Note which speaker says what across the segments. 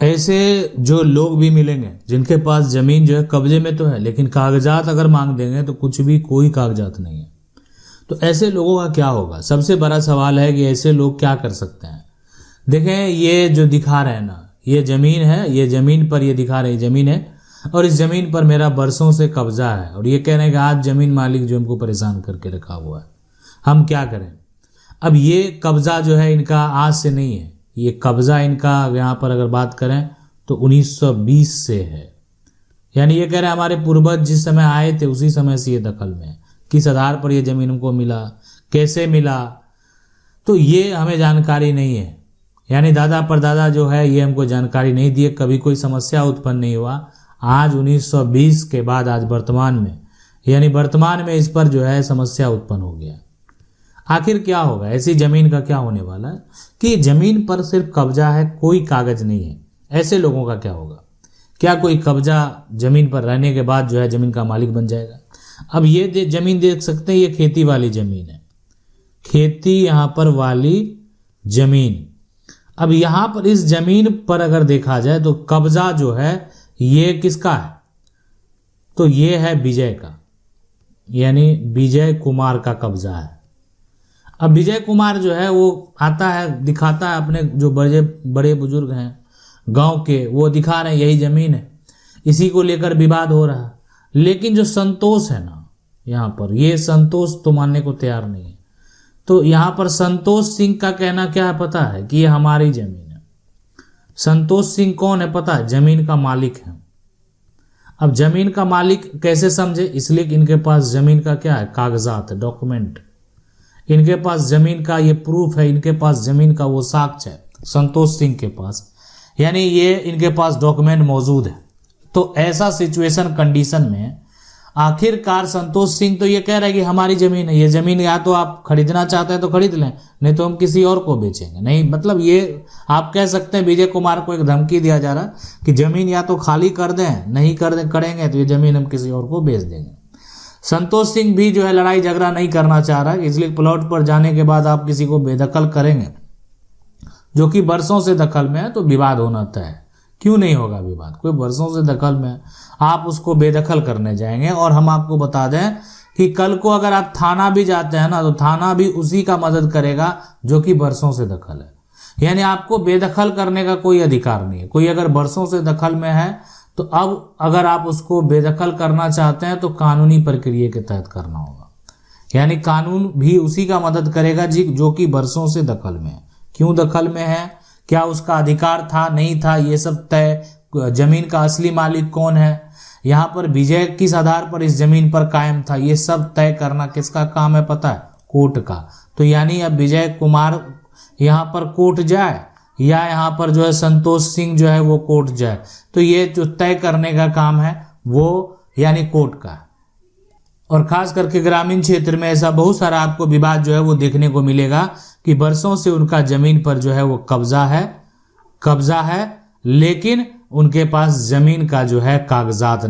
Speaker 1: ऐसे जो लोग भी मिलेंगे जिनके पास जमीन जो है कब्जे में तो है, लेकिन कागजात अगर मांग देंगे तो कुछ भी कोई कागजात नहीं है। तो ऐसे लोगों का क्या होगा? सबसे बड़ा सवाल है कि ऐसे लोग क्या कर सकते हैं। देखें, ये जो दिखा रहे हैं ना, ये जमीन है, ये जमीन पर ये दिखा रहे जमीन है और इस जमीन पर मेरा बरसों से कब्जा है, और ये कह रहे हैं कि आज जमीन मालिक जो हमको परेशान करके रखा हुआ है, हम क्या करें। अब ये कब्जा जो है इनका आज से नहीं है, ये कब्जा इनका यहाँ पर अगर बात करें तो 1920 से है। यानी ये कह रहे हैं हमारे पूर्वज जिस समय आए थे उसी समय से ये दखल में है। किस आधार पर ये जमीन हमको मिला, कैसे मिला, तो ये हमें जानकारी नहीं है। यानी दादा परदादा जो है ये हमको जानकारी नहीं दिए, कभी कोई समस्या उत्पन्न नहीं हुआ। आज 1920 के बाद आज वर्तमान में, यानी वर्तमान में इस पर जो है समस्या उत्पन्न हो गया। आखिर क्या होगा? ऐसी जमीन का क्या होने वाला है कि जमीन पर सिर्फ कब्जा है, कोई कागज नहीं है। ऐसे लोगों का क्या होगा? क्या कोई कब्जा जमीन पर रहने के बाद जो है जमीन का मालिक बन जाएगा? अब ये जमीन देख सकते हैं, ये खेती वाली जमीन है, खेती यहाँ पर वाली जमीन। अब यहाँ पर इस जमीन पर अगर देखा जाए तो कब्जा जो है ये किसका है? तो ये है विजय का, यानी विजय कुमार का कब्जा है। अब विजय कुमार जो है वो आता है, दिखाता है अपने जो बड़े बड़े बुजुर्ग हैं गांव के, वो दिखा रहे हैं यही जमीन है, इसी को लेकर विवाद हो रहा है। लेकिन जो संतोष है ना यहाँ पर, ये संतोष तो मानने को तैयार नहीं है। तो यहाँ पर संतोष सिंह का कहना क्या है पता है? कि ये हमारी जमीन है। संतोष सिंह कौन है पता है? जमीन का मालिक है। अब जमीन का मालिक कैसे समझे? इसलिए कि इनके पास जमीन का क्या है? कागजात है, डॉक्यूमेंट। इनके पास जमीन का ये प्रूफ है, इनके पास जमीन का वो साक्ष्य है संतोष सिंह के पास, यानी ये इनके पास डॉक्यूमेंट मौजूद है। तो ऐसा सिचुएशन कंडीशन में आखिरकार संतोष सिंह तो ये कह रहा है कि हमारी जमीन है, ये जमीन या तो आप खरीदना चाहते हैं तो खरीद लें, नहीं तो हम किसी और को बेचेंगे। नहीं, मतलब ये आप कह सकते हैं विजय कुमार को एक धमकी दिया जा रहा कि जमीन या तो खाली कर दें, नहीं करेंगे तो ये जमीन हम किसी और को बेच देंगे। संतोष सिंह भी जो है लड़ाई झगड़ा नहीं करना चाह रहा है, इसलिए प्लॉट पर जाने के बाद आप किसी को बेदखल करेंगे जो कि बरसों से दखल में है तो विवाद होना तय है। क्यों नहीं होगा विवाद? कोई बरसों से दखल में है, आप उसको बेदखल करने जाएंगे। और हम आपको बता दें कि कल को अगर आप थाना भी जाते हैं ना, तो थाना भी उसी का मदद करेगा जो कि बरसों से दखल है। यानी आपको बेदखल करने का कोई अधिकार नहीं है। कोई अगर बरसों से दखल में है तो अब अगर आप उसको बेदखल करना चाहते हैं तो कानूनी प्रक्रिया के तहत करना होगा। यानी कानून भी उसी का मदद करेगा जो कि बरसों से दखल में है। क्यों दखल में है, क्या उसका अधिकार था, नहीं था, ये सब तय। जमीन का असली मालिक कौन है, यहाँ पर विजय किस आधार पर इस जमीन पर कायम था, ये सब तय करना किसका काम है पता है? कोर्ट का। तो यानी अब विजय कुमार यहाँ पर कोर्ट जाए या यहाँ पर जो है संतोष सिंह जो है वो कोर्ट जाए, तो ये जो तय करने का काम है वो यानी कोर्ट का है। और खास करके ग्रामीण क्षेत्र में ऐसा बहुत सारा आपको विवाद जो है वो देखने को मिलेगा कि बरसों से उनका जमीन पर जो है वो कब्जा है, लेकिन उनके पास जमीन का जो है कागजात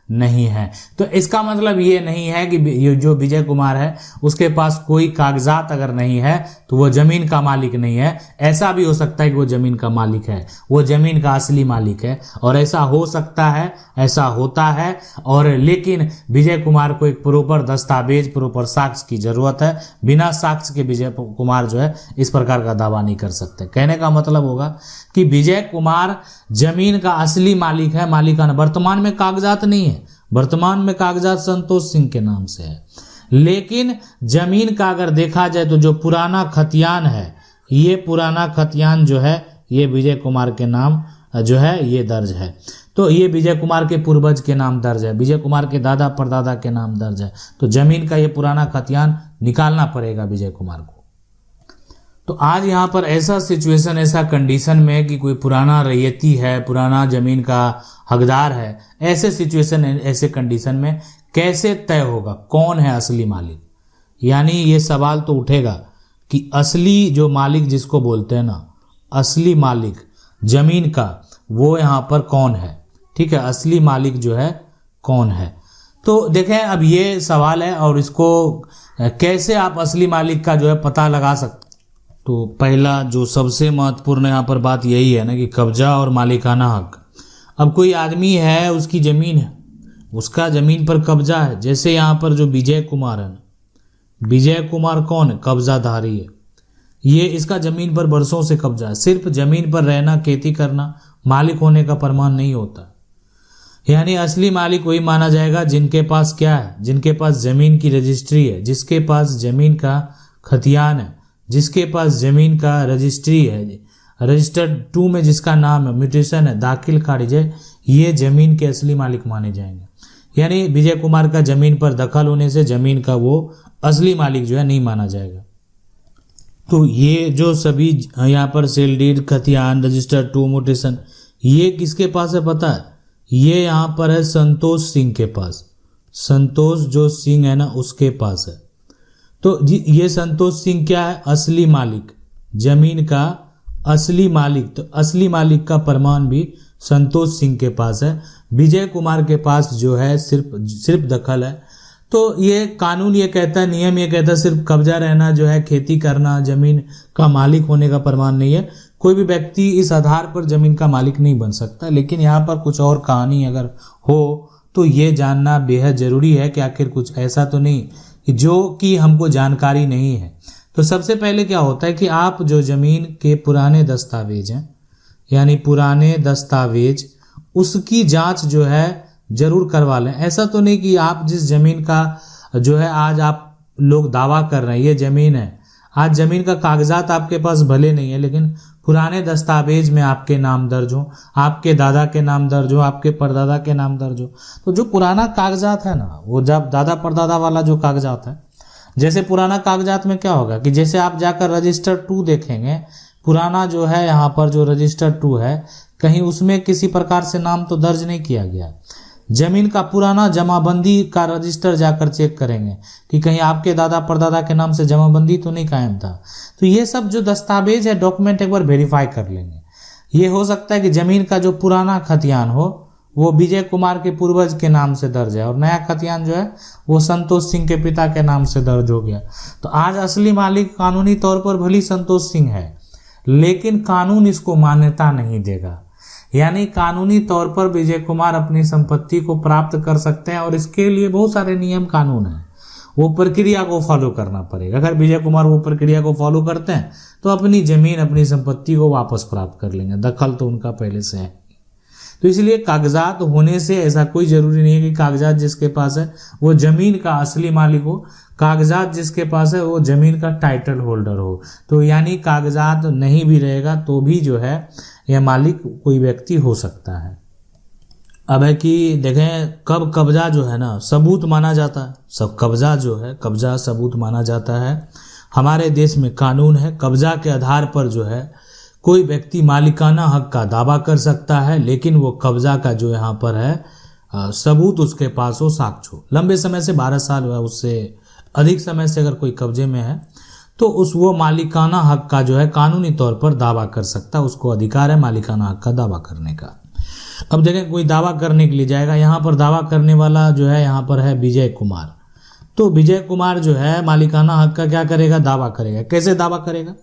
Speaker 1: नहीं है। तो इसका मतलब ये नहीं है कि जो विजय कुमार है उसके पास कोई कागजात अगर नहीं है तो वो जमीन का मालिक नहीं है। ऐसा भी हो सकता है कि वो जमीन का मालिक है, वो जमीन का असली मालिक है, और ऐसा हो सकता है, ऐसा होता है। और लेकिन विजय कुमार को एक प्रॉपर दस्तावेज, प्रॉपर साक्ष्य की जरूरत है। बिना साक्ष्य के विजय कुमार जो है इस प्रकार का दावा नहीं कर सकते। कहने का मतलब होगा कि विजय कुमार जमीन का असली मालिक है, मालिकाना। वर्तमान में कागजात नहीं है, वर्तमान में कागजात संतोष सिंह के नाम से है, लेकिन जमीन का अगर देखा जाए तो जो पुराना खतियान है, ये पुराना खतियान जो है ये विजय कुमार के नाम जो है ये दर्ज है। तो ये विजय कुमार के पूर्वज के नाम दर्ज है, विजय कुमार के दादा परदादा के नाम दर्ज है। तो जमीन का ये पुराना खतियान निकालना पड़ेगा विजय कुमार को। तो आज यहाँ पर ऐसा सिचुएशन, ऐसा कंडीशन में कि कोई पुराना रैयती है, पुराना जमीन का हकदार है, ऐसे सिचुएशन, ऐसे कंडीशन में कैसे तय होगा कौन है असली मालिक? यानी ये सवाल तो उठेगा कि असली जो मालिक जिसको बोलते हैं ना, असली मालिक जमीन का, वो यहाँ पर कौन है? ठीक है, असली मालिक जो है कौन है? तो देखें, अब ये सवाल है और इसको कैसे आप असली मालिक का जो है पता लगा सकते तो पहला जो सबसे महत्वपूर्ण यहाँ पर बात यही है ना कि कब्जा और मालिकाना हक। अब कोई आदमी है, उसकी ज़मीन है, उसका ज़मीन पर कब्जा है। जैसे यहाँ पर जो विजय कुमार है, विजय कुमार कौन है? कब्जाधारी है। ये इसका ज़मीन पर बरसों से कब्जा है। सिर्फ ज़मीन पर रहना, खेती करना मालिक होने का प्रमाण नहीं होता। यानी असली मालिक वही माना जाएगा जिनके पास क्या है? जिनके पास ज़मीन की रजिस्ट्री है, जिसके पास ज़मीन का खतियान है, जिसके पास ज़मीन का रजिस्ट्री है, रजिस्टर्ड 2 में जिसका नाम है, म्यूटेशन है, दाखिल खारिज है, ये ज़मीन के असली मालिक माने जाएंगे। यानी विजय कुमार का ज़मीन पर दखल होने से ज़मीन का वो असली मालिक जो है नहीं माना जाएगा। तो ये जो सभी यहाँ पर सेल डीड, खतियान, रजिस्टर्ड 2, म्यूटेशन, ये किसके पास है पता है? ये यहाँ पर है संतोष सिंह के पास। संतोष जो सिंह है ना, उसके पास है। तो ये संतोष सिंह क्या है? असली मालिक, जमीन का असली मालिक। तो असली मालिक का प्रमाण भी संतोष सिंह के पास है। विजय कुमार के पास जो है सिर्फ दखल है। तो ये कानून ये कहता है, नियम ये कहता है, सिर्फ कब्जा रहना जो है, खेती करना, जमीन का मालिक होने का प्रमाण नहीं है। कोई भी व्यक्ति इस आधार पर जमीन का मालिक नहीं बन सकता। लेकिन यहाँ पर कुछ और कहानी अगर हो तो ये जानना बेहद ज़रूरी है कि आखिर कुछ ऐसा तो नहीं कि जो कि हमको जानकारी नहीं है। तो सबसे पहले क्या होता है कि आप जो ज़मीन के पुराने दस्तावेज हैं, यानी पुराने दस्तावेज, उसकी जांच जो है ज़रूर करवा लें। ऐसा तो नहीं कि आप जिस ज़मीन का जो है आज आप लोग दावा कर रहे हैं ये ज़मीन है, आज ज़मीन का कागजात आपके पास भले नहीं है लेकिन पुराने दस्तावेज में आपके नाम दर्ज हो, आपके दादा के नाम दर्ज हो, आपके परदादा के नाम दर्ज हो। तो जो पुराना कागजात है ना, वो जब दादा परदादा वाला जो कागजात है, जैसे पुराना कागजात में क्या होगा कि जैसे आप जाकर रजिस्टर 2 देखेंगे, पुराना जो है यहाँ पर जो रजिस्टर 2 है, कहीं उसमें किसी प्रकार से नाम तो दर्ज नहीं किया गया। जमीन का पुराना जमाबंदी का रजिस्टर जाकर चेक करेंगे कि कहीं आपके दादा परदादा के नाम से जमाबंदी तो नहीं कायम था। तो ये सब जो दस्तावेज है, डॉक्यूमेंट एक बार वेरीफाई कर लेंगे। ये हो सकता है कि जमीन का जो पुराना खतियान हो वो विजय कुमार के पूर्वज के नाम से दर्ज है और नया खतियान जो है वो संतोष सिंह के पिता के नाम से दर्ज हो गया। तो आज असली मालिक कानूनी तौर पर भली संतोष सिंह है, लेकिन कानून इसको मान्यता नहीं देगा। यानी कानूनी तौर पर विजय कुमार अपनी संपत्ति को प्राप्त कर सकते हैं और इसके लिए बहुत सारे नियम कानून हैं, वो प्रक्रिया को फॉलो करना पड़ेगा। अगर विजय कुमार वो प्रक्रिया को फॉलो करते हैं तो अपनी जमीन, अपनी संपत्ति को वापस प्राप्त कर लेंगे। दखल तो उनका पहले से है। तो इसलिए कागजात होने से ऐसा कोई जरूरी नहीं है कि कागजात जिसके पास है वो जमीन का असली मालिक हो, कागजात जिसके पास है वो जमीन का टाइटल होल्डर हो। तो यानी कागजात नहीं भी रहेगा तो भी जो है यह मालिक कोई व्यक्ति हो सकता है। अब है कि देखें कब कब्जा जो है ना सबूत माना जाता है। सब कब्जा जो है, कब्जा सबूत माना जाता है। हमारे देश में कानून है, कब्जा के आधार पर जो है कोई व्यक्ति मालिकाना हक का दावा कर सकता है, लेकिन वो कब्जा का जो यहाँ पर है सबूत उसके पास हो, साक्ष्य हो। लंबे समय से 12 साल हुआ, उससे अधिक समय से अगर कोई कब्जे में है तो वो मालिकाना हक का जो है कानूनी तौर पर दावा कर सकता है, उसको अधिकार है मालिकाना हक का दावा करने का। अब देखें कोई दावा करने के लिए जाएगा, यहाँ पर दावा करने वाला जो है यहाँ पर है विजय कुमार। तो विजय कुमार जो है मालिकाना हक का क्या करेगा? दावा करेगा। कैसे दावा करेगा?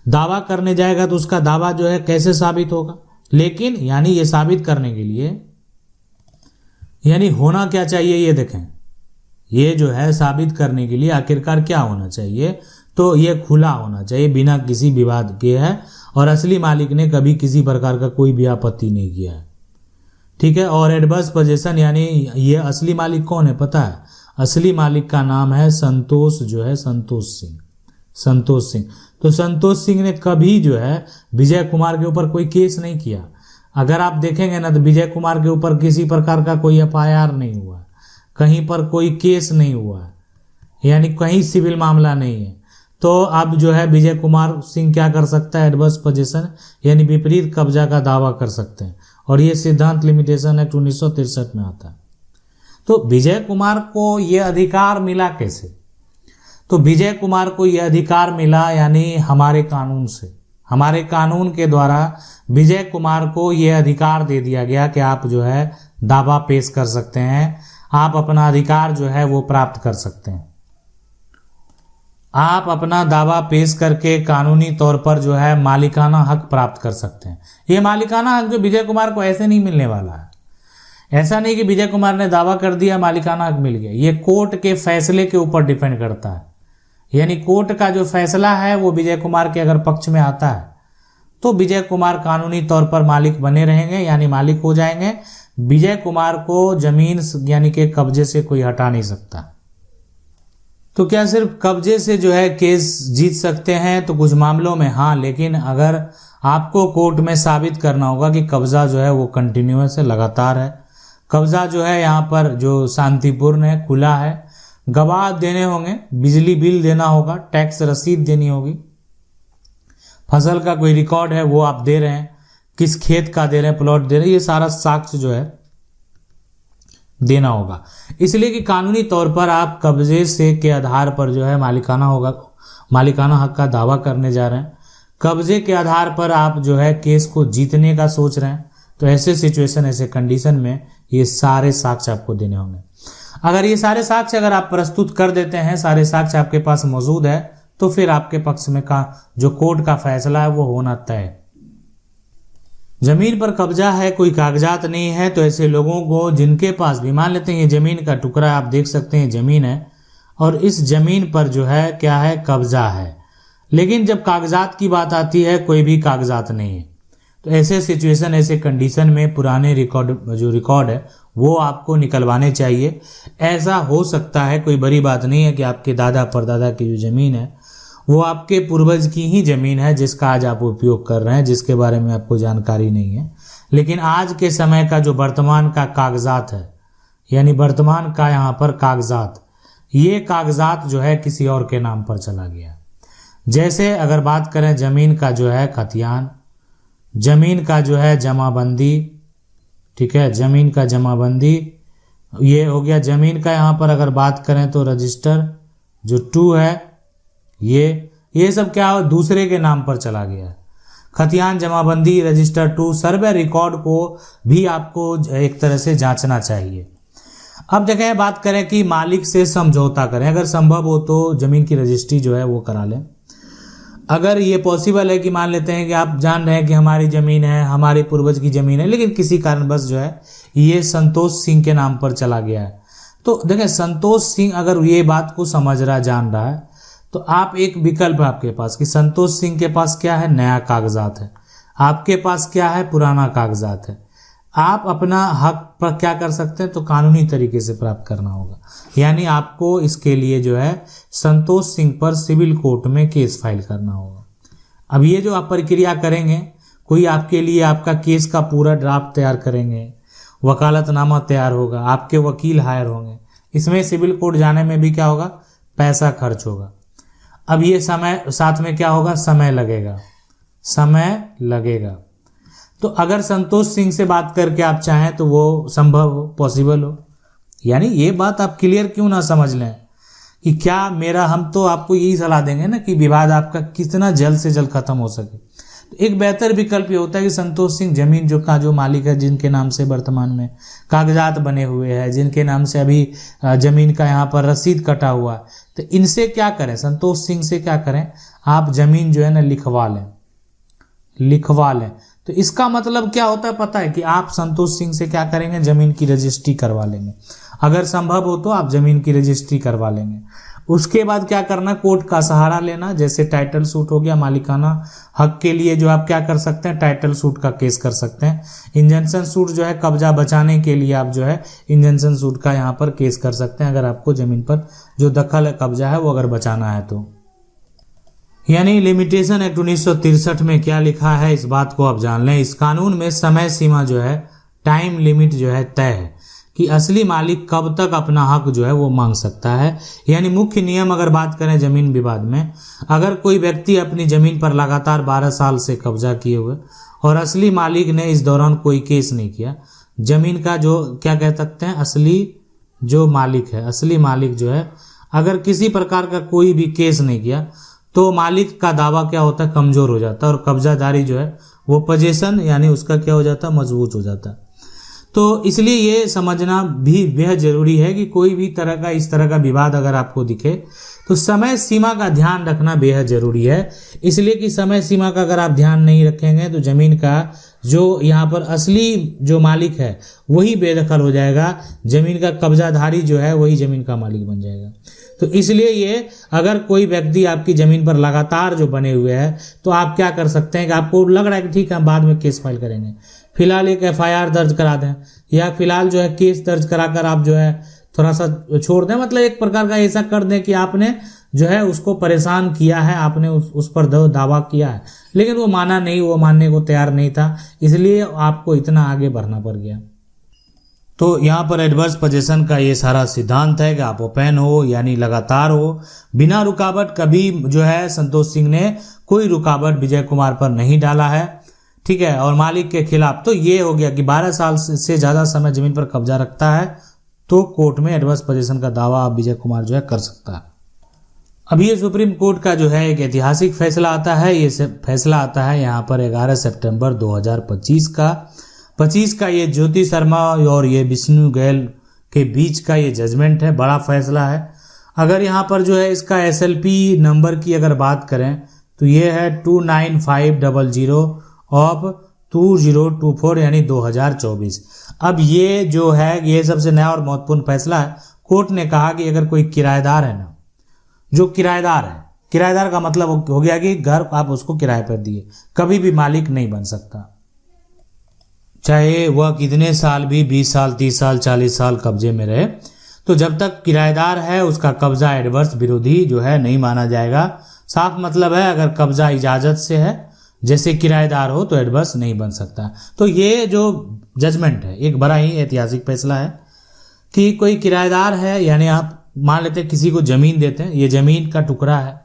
Speaker 1: दावा करने जाएगा तो उसका दावा जो है कैसे साबित होगा? लेकिन यानी ये साबित करने के लिए यानी होना क्या चाहिए, ये देखें, ये जो है साबित करने के लिए आखिरकार क्या होना चाहिए? तो ये खुला होना चाहिए, बिना किसी विवाद के है और असली मालिक ने कभी किसी प्रकार का कोई भी आपत्ति नहीं किया है, ठीक है। और एडवर्स पोजेशन यानी ये असली मालिक कौन है पता है? असली मालिक का नाम है संतोष, जो है संतोष सिंह। संतोष सिंह, तो संतोष सिंह ने कभी जो है विजय कुमार के ऊपर कोई केस नहीं किया। अगर आप देखेंगे ना तो विजय कुमार के ऊपर किसी प्रकार का कोई FIR नहीं हुआ, कहीं पर कोई केस नहीं हुआ, यानी कहीं सिविल मामला नहीं है। तो अब जो है विजय कुमार सिंह क्या कर सकता है? एडवर्स पोजीशन यानी विपरीत कब्जा का दावा कर सकते हैं और ये सिद्धांत लिमिटेशन एक्ट 1963 में आता है। तो विजय कुमार को ये अधिकार मिला कैसे? तो विजय कुमार को यह अधिकार मिला यानी हमारे कानून से। हमारे कानून के द्वारा विजय कुमार को यह अधिकार दे दिया गया कि आप जो है दावा पेश कर सकते हैं, आप अपना अधिकार जो है वो प्राप्त कर सकते हैं। आप अपना दावा पेश करके कानूनी तौर पर जो है मालिकाना हक प्राप्त कर सकते हैं। ये मालिकाना हक जो विजय कुमार को ऐसे नहीं मिलने वाला है। ऐसा नहीं कि विजय कुमार ने दावा कर दिया मालिकाना हक मिल गया। ये कोर्ट के फैसले के ऊपर डिपेंड करता है। यानी कोर्ट का जो फैसला है वो विजय कुमार के अगर पक्ष में आता है तो विजय कुमार कानूनी तौर पर मालिक बने रहेंगे, यानी मालिक हो जाएंगे। विजय कुमार को जमीन यानी कि कब्जे से कोई हटा नहीं सकता। तो क्या सिर्फ कब्जे से जो है केस जीत सकते हैं? तो कुछ मामलों में हाँ, लेकिन अगर आपको कोर्ट में साबित करना होगा कि कब्जा जो है वो कंटिन्यूअस है, लगातार है, कब्जा जो है यहाँ पर जो शांतिपूर्ण है, खुला है, गवाह देने होंगे, बिजली बिल देना होगा, टैक्स रसीद देनी होगी, फसल का कोई रिकॉर्ड है वो आप दे रहे हैं, किस खेत का दे रहे हैं, प्लॉट दे रहे हैं, ये सारा साक्ष्य जो है देना होगा। इसलिए कि कानूनी तौर पर आप कब्जे से के आधार पर जो है मालिकाना हक का दावा करने जा रहे हैं। कब्जे के आधार पर आप जो है केस को जीतने का सोच रहे हैं। तो ऐसे सिचुएशन, ऐसे कंडीशन में ये सारे साक्ष्य आपको देने होंगे। अगर ये सारे साक्ष्य अगर आप प्रस्तुत कर देते हैं, सारे साक्ष्य आपके पास मौजूद है, तो फिर आपके पक्ष में का जो कोर्ट का फैसला है वो होना तय है। जमीन पर कब्जा है, कोई कागजात नहीं है, तो ऐसे लोगों को जिनके पास भी, मान लेते हैं ये जमीन का टुकड़ा आप देख सकते हैं, जमीन है और इस जमीन पर जो है क्या है, कब्जा है, लेकिन जब कागजात की बात आती है कोई भी कागजात नहीं है। तो ऐसे सिचुएशन, ऐसे कंडीशन में पुराने रिकॉर्ड है वो आपको निकलवाने चाहिए। ऐसा हो सकता है, कोई बड़ी बात नहीं है कि आपके दादा परदादा की जो ज़मीन है वो आपके पूर्वज की ही ज़मीन है जिसका आज आप उपयोग कर रहे हैं, जिसके बारे में आपको जानकारी नहीं है। लेकिन आज के समय का जो वर्तमान का कागजात है, यानी वर्तमान का यहाँ पर कागजात, ये कागजात जो है किसी और के नाम पर चला गया। जैसे अगर बात करें ज़मीन का जो है खतियान, ज़मीन का जो है जमाबंदी, ठीक है, ज़मीन का जमाबंदी ये हो गया। ज़मीन का यहाँ पर अगर बात करें तो रजिस्टर जो 2 है, ये सब क्या हो, दूसरे के नाम पर चला गया है। खतियान, जमाबंदी, रजिस्टर 2, सर्वे रिकॉर्ड को भी आपको एक तरह से जांचना चाहिए। अब देखें, बात करें कि मालिक से समझौता करें, अगर संभव हो तो ज़मीन की रजिस्ट्री जो है वो करा लें। अगर ये पॉसिबल है कि मान लेते हैं कि आप जान रहे हैं कि हमारी ज़मीन है, हमारे पूर्वज की ज़मीन है, लेकिन किसी कारणवश जो है ये संतोष सिंह के नाम पर चला गया है, तो देखें संतोष सिंह अगर ये बात को समझ रहा, जान रहा है, तो आप एक विकल्प है आपके पास कि संतोष सिंह के पास क्या है, नया कागजात है, आपके पास क्या है, पुराना कागजात है। आप अपना हक पर क्या कर सकते हैं, तो कानूनी तरीके से प्राप्त करना होगा। यानी आपको इसके लिए जो है संतोष सिंह पर सिविल कोर्ट में केस फाइल करना होगा। अब ये जो आप प्रक्रिया करेंगे, कोई आपके लिए आपका केस का पूरा ड्राफ्ट तैयार करेंगे, वकालतनामा तैयार होगा, आपके वकील हायर होंगे, इसमें सिविल कोर्ट जाने में भी क्या होगा, पैसा खर्च होगा। अब ये समय साथ में क्या होगा, समय लगेगा। तो अगर संतोष सिंह से बात करके आप चाहें तो वो संभव हो, पॉसिबल हो। यानी ये बात आप क्लियर क्यों ना समझ लें कि क्या हम तो आपको यही सलाह देंगे ना कि विवाद आपका कितना जल्द से जल्द खत्म हो सके। तो एक बेहतर विकल्प ये होता है कि संतोष सिंह जमीन जो मालिक है, जिनके नाम से वर्तमान में कागजात बने हुए हैं, जिनके नाम से अभी जमीन का यहाँ पर रसीद कटा हुआ, तो इनसे क्या करें, संतोष सिंह से क्या करें, आप जमीन जो है ना लिखवा लें। तो इसका मतलब क्या होता है पता है, कि आप संतोष सिंह से क्या करेंगे, जमीन की रजिस्ट्री करवा लेंगे। अगर संभव हो तो आप जमीन की रजिस्ट्री करवा लेंगे। उसके बाद क्या करना, कोर्ट का सहारा लेना। जैसे टाइटल सूट हो गया, मालिकाना हक के लिए जो आप क्या कर सकते हैं, टाइटल सूट का केस कर सकते हैं। इंजंक्शन सूट जो है कब्जा बचाने के लिए आप जो है इंजंक्शन सूट का यहाँ पर केस कर सकते हैं, अगर आपको जमीन पर जो दखल है, कब्जा है, वो अगर बचाना है तो। यानी लिमिटेशन एक्ट 1963 में क्या लिखा है, इस बात को आप जान लें। इस कानून में समय सीमा जो है, टाइम लिमिट जो है तय है कि असली मालिक कब तक अपना हक जो है वो मांग सकता है। यानी मुख्य नियम अगर बात करें जमीन विवाद में, अगर कोई व्यक्ति अपनी जमीन पर लगातार 12 साल से कब्जा किए हुए और असली मालिक ने इस दौरान कोई केस नहीं किया, जमीन का जो क्या कह सकते हैं, असली जो मालिक है, असली मालिक जो है अगर किसी प्रकार का कोई भी केस नहीं किया, तो मालिक का दावा क्या होता है, कमजोर हो जाता है और कब्जादारी जो है वो पोजीशन यानी उसका क्या हो जाता है, मजबूत हो जाता है। तो इसलिए ये समझना भी बेहद जरूरी है कि कोई भी तरह का इस तरह का विवाद अगर आपको दिखे तो समय सीमा का ध्यान रखना बेहद जरूरी है। इसलिए कि समय सीमा का अगर आप ध्यान नहीं रखेंगे तो जमीन का जो यहाँ पर असली जो मालिक है वही बेदखल हो जाएगा, जमीन का कब्जाधारी जो है वही जमीन का मालिक बन जाएगा। तो इसलिए ये अगर कोई व्यक्ति आपकी जमीन पर लगातार जो बने हुए है तो आप क्या कर सकते हैं कि आपको लग रहा है कि ठीक है हम बाद में केस फाइल करेंगे, फिलहाल एक FIR दर्ज करा दें या फिलहाल जो है केस दर्ज कराकर आप जो है थोड़ा सा छोड़ दें, मतलब एक प्रकार का ऐसा कर दें कि आपने जो है उसको परेशान किया है, आपने उस पर दावा किया है लेकिन वो माना नहीं, वो मानने को तैयार नहीं था, इसलिए आपको इतना आगे बढ़ना पड़ गया। तो यहाँ पर एडवर्स पोजीशन का ये सारा सिद्धांत है कि आप ओपन हो यानी लगातार हो, बिना रुकावट। कभी जो है संतोष सिंह ने कोई रुकावट विजय कुमार पर नहीं डाला है, ठीक है। और मालिक के खिलाफ तो ये हो गया कि 12 साल से ज़्यादा समय जमीन पर कब्जा रखता है तो कोर्ट में एडवर्स पोजीशन का दावा विजय कुमार जो है कर सकता है। अब ये सुप्रीम कोर्ट का जो है एक ऐतिहासिक फैसला आता है। ये फैसला आता है यहाँ पर 11 सितंबर 2025 का। 25 का ये ज्योति शर्मा और ये विष्णु गोयल के बीच का ये जजमेंट है, बड़ा फैसला है। अगर यहाँ पर जो है इसका SLP नंबर की अगर बात करें तो ये है 29500 ऑफ 2024 यानी 2024। अब ये जो है ये सबसे नया और महत्वपूर्ण फैसला है। कोर्ट ने कहा कि अगर कोई किराएदार है ना, जो किराएदार है, किराएदार का मतलब हो गया कि घर आप उसको किराए पर दिए, कभी भी मालिक नहीं बन सकता, चाहे वह कितने साल भी 20 साल 30 साल 40 साल कब्जे में रहे। तो जब तक किराएदार है उसका कब्जा एडवर्स विरोधी जो है नहीं माना जाएगा। साफ मतलब है अगर कब्जा इजाजत से है जैसे किराएदार हो तो एडवर्स नहीं बन सकता। तो ये जो जजमेंट है एक बड़ा ही ऐतिहासिक फैसला है कि कोई किराएदार है, यानी आप मान लेते हैं किसी को जमीन देते हैं, ये जमीन का टुकड़ा है।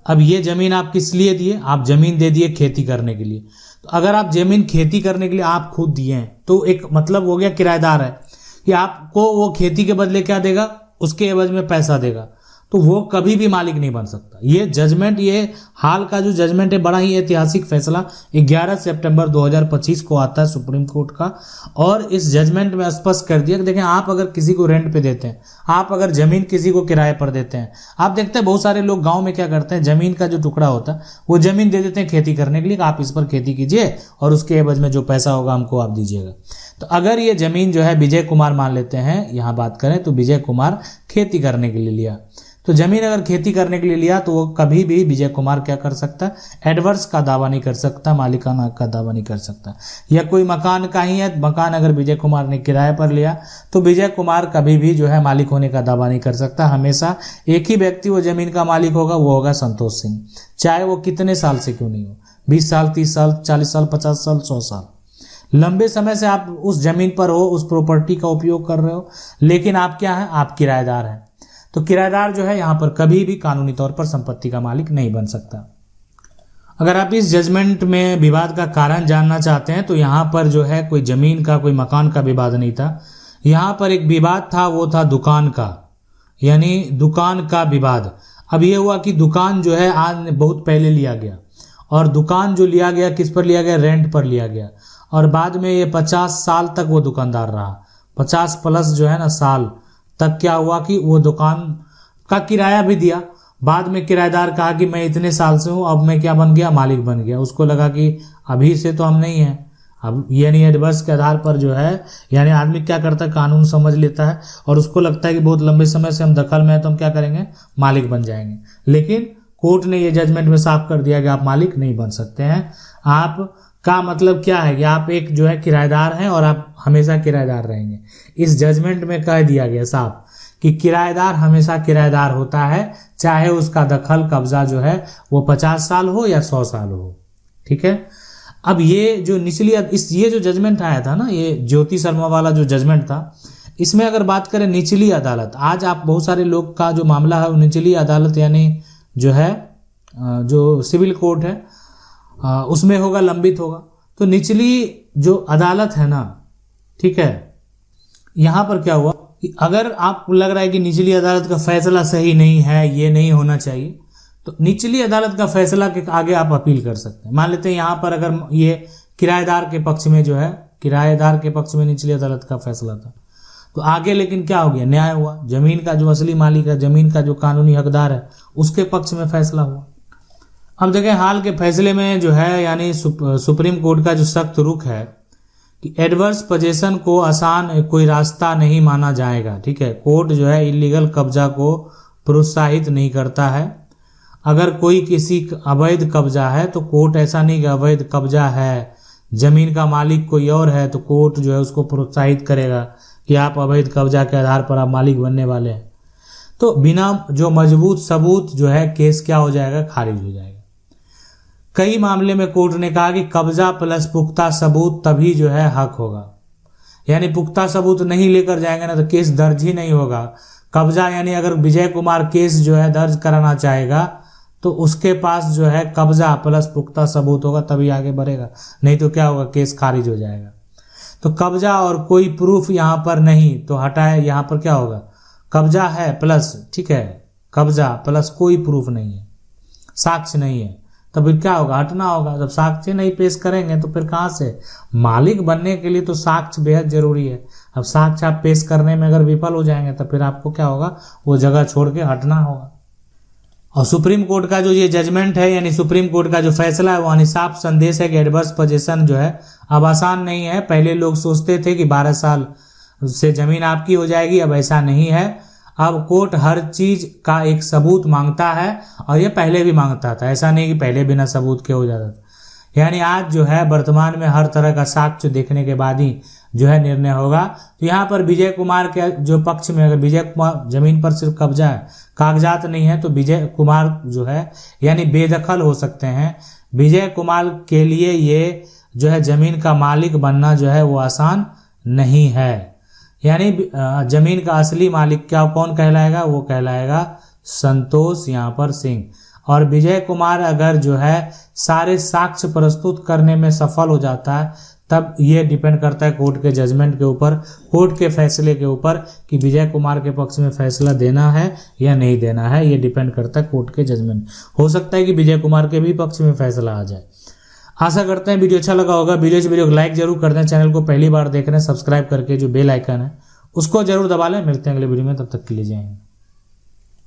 Speaker 1: अब ये जमीन आप किस लिए दिए? आप जमीन दे दिए खेती करने के लिए। तो अगर आप जमीन खेती करने के लिए आप खुद दिए हैं तो एक मतलब हो गया किराएदार है कि आपको वो खेती के बदले क्या देगा, उसके एवज में पैसा देगा, तो वो कभी भी मालिक नहीं बन सकता। ये जजमेंट, ये हाल का जो जजमेंट है बड़ा ही ऐतिहासिक फैसला 11 सितंबर 2025 को आता है सुप्रीम कोर्ट का। और इस जजमेंट में स्पष्ट कर दिया कि देखें आप अगर किसी को रेंट पे देते हैं, आप अगर जमीन किसी को किराए पर देते हैं, आप देखते हैं बहुत सारे लोग गांव में क्या करते हैं, जमीन का जो टुकड़ा होता है वो जमीन दे देते हैं खेती करने के लिए, आप इस पर खेती कीजिए और उसके एवज में जो पैसा होगा हमको आप दीजिएगा। तो अगर ये जमीन जो है विजय कुमार मान लेते हैं, यहाँ बात करें तो विजय कुमार खेती करने के लिए लिया, तो जमीन अगर खेती करने के लिए लिया तो वो कभी भी विजय कुमार क्या कर सकता है, एडवर्स का दावा नहीं कर सकता, मालिकाना का दावा नहीं कर सकता। या कोई मकान का ही है, मकान अगर विजय कुमार ने किराए पर लिया तो विजय कुमार कभी भी जो है मालिक होने का दावा नहीं कर सकता। हमेशा एक ही व्यक्ति वो जमीन का मालिक होगा, वो होगा संतोष सिंह, चाहे वो कितने साल से क्यों नहीं हो, 20 साल 30 साल 40 साल 50 साल 100 साल, लंबे समय से आप उस जमीन पर हो, उस प्रॉपर्टी का उपयोग कर रहे हो, लेकिन आप क्या है, आप किराएदार हैं। तो किराएदार जो है यहाँ पर कभी भी कानूनी तौर पर संपत्ति का मालिक नहीं बन सकता। अगर आप इस जजमेंट में विवाद का कारण जानना चाहते हैं तो यहाँ पर जो है कोई जमीन का कोई मकान का विवाद नहीं था, यहाँ पर एक विवाद था, वो था दुकान का, यानी दुकान का विवाद। अब ये हुआ कि दुकान जो है आज बहुत पहले लिया गया और दुकान जो लिया गया किस पर लिया गया, रेंट पर लिया गया और बाद में ये 50 साल तक वो दुकानदार रहा, 50 प्लस जो है ना साल तक क्या हुआ कि वो दुकान का किराया भी दिया। बाद में किराएदार कहा कि मैं इतने साल से हूँ, अब मैं क्या बन गया, मालिक बन गया। उसको लगा कि अभी से तो हम नहीं हैं, अब यानी एडवर्स के आधार पर जो है, यानी आदमी क्या करता है, कानून समझ लेता है और उसको लगता है कि बहुत लंबे समय से हम दखल में है तो हम क्या करेंगे, मालिक बन जाएंगे। लेकिन कोर्ट ने ये जजमेंट में साफ कर दिया कि आप मालिक नहीं बन सकते हैं। आप का मतलब क्या है कि आप एक जो है किराएदार हैं और आप हमेशा किराएदार रहेंगे। इस जजमेंट में कह दिया गया साफ कि किराएदार हमेशा किराएदार होता है, चाहे उसका दखल कब्जा जो है वो 50 साल हो या 100 साल हो, ठीक है। अब ये जो ये जो जजमेंट आया था ना, ये ज्योति शर्मा वाला जो जजमेंट था, इसमें अगर बात करें निचली अदालत, आज आप बहुत सारे लोग का जो मामला है वो निचली अदालत यानी जो है जो सिविल कोर्ट है उसमें होगा, लंबित होगा। तो निचली जो अदालत है ना, ठीक है, यहाँ पर क्या हुआ कि अगर आपको लग रहा है कि निचली अदालत का फैसला सही नहीं है, ये नहीं होना चाहिए, तो निचली अदालत का फैसला के आगे आप अपील कर सकते हैं। मान लेते हैं यहाँ पर अगर ये किराएदार के पक्ष में जो है किराएदार के पक्ष में निचली अदालत का फैसला था। तो आगे लेकिन क्या हो गया, न्याय हुआ, जमीन का जो असली मालिक है, जमीन का जो कानूनी हकदार है, उसके पक्ष में फैसला हुआ। अब देखें हाल के फैसले में जो है यानी सुप्रीम कोर्ट का जो सख्त रुख है कि एडवर्स पोजेशन को आसान कोई रास्ता नहीं माना जाएगा। ठीक है, कोर्ट जो है इलीगल कब्जा को प्रोत्साहित नहीं करता है। अगर कोई किसी अवैध कब्जा है तो कोर्ट ऐसा नहीं कि अवैध कब्जा है, जमीन का मालिक कोई और है तो कोर्ट जो है उसको प्रोत्साहित करेगा कि आप अवैध कब्जा के आधार पर आप मालिक बनने वाले हैं। तो बिना जो मजबूत सबूत जो है केस क्या हो जाएगा, खारिज हो जाएगा। कई मामले में कोर्ट ने कहा कि कब्जा प्लस पुख्ता सबूत तभी जो है हक होगा, यानी पुख्ता सबूत नहीं लेकर जाएंगे ना तो केस दर्ज ही नहीं होगा। कब्जा यानी अगर विजय कुमार केस जो है दर्ज कराना चाहेगा तो उसके पास जो है कब्जा प्लस पुख्ता सबूत होगा तभी आगे बढ़ेगा, नहीं तो क्या होगा, केस खारिज हो जाएगा। तो कब्जा और कोई प्रूफ यहाँ पर नहीं तो हटाए, यहाँ पर क्या होगा, कब्जा है प्लस, ठीक है, कब्जा प्लस कोई प्रूफ नहीं है, साक्ष्य नहीं है, तो फिर क्या होगा, हटना होगा। जब साक्ष्य नहीं पेश करेंगे तो फिर कहाँ से, मालिक बनने के लिए तो साक्ष्य बेहद जरूरी है। अब साक्ष्य आप पेश करने में अगर विफल हो जाएंगे तो फिर आपको क्या होगा, वो जगह छोड़ के हटना होगा। और सुप्रीम कोर्ट का जो ये जजमेंट है यानी सुप्रीम कोर्ट का जो फैसला है वो अनिसाफ संदेश है कि एडवर्स पोजेशन जो है अब आसान नहीं है। पहले लोग सोचते थे कि 12 साल से जमीन आपकी हो जाएगी, अब ऐसा नहीं है। अब कोर्ट हर चीज का एक सबूत मांगता है और ये पहले भी मांगता था, ऐसा नहीं कि पहले बिना सबूत के हो जाता था। यानी आज जो है वर्तमान में हर तरह का साक्ष्य देखने के बाद ही जो है निर्णय होगा। तो यहाँ पर विजय कुमार के जो पक्ष में, अगर विजय कुमार जमीन पर सिर्फ कब्जा है, कागजात नहीं है, तो विजय कुमार जो है यानी बेदखल हो सकते हैं। विजय कुमार के लिए ये जो है जमीन का मालिक बनना जो है वो आसान नहीं है। यानी जमीन का असली मालिक क्या कौन कहलाएगा, वो कहलाएगा संतोष यहाँ पर सिंह। और विजय कुमार अगर जो है सारे साक्ष्य प्रस्तुत करने में सफल हो जाता है तब ये डिपेंड करता है कोर्ट के जजमेंट के ऊपर, कोर्ट के फैसले के ऊपर कि विजय कुमार के पक्ष में फैसला देना है या नहीं देना है। ये डिपेंड करता है कोर्ट के जजमेंट। हो सकता है कि विजय कुमार के भी पक्ष में फैसला आ जाए। आशा करते हैं वीडियो अच्छा लगा होगा। वीडियो को लाइक जरूर कर दें, चैनल को पहली बार देख रहे हैं सब्सक्राइब करके जो बेल आइकन है उसको जरूर दबा लें। मिलते हैं अगले वीडियो में, तब तक के लिए जय हिंद।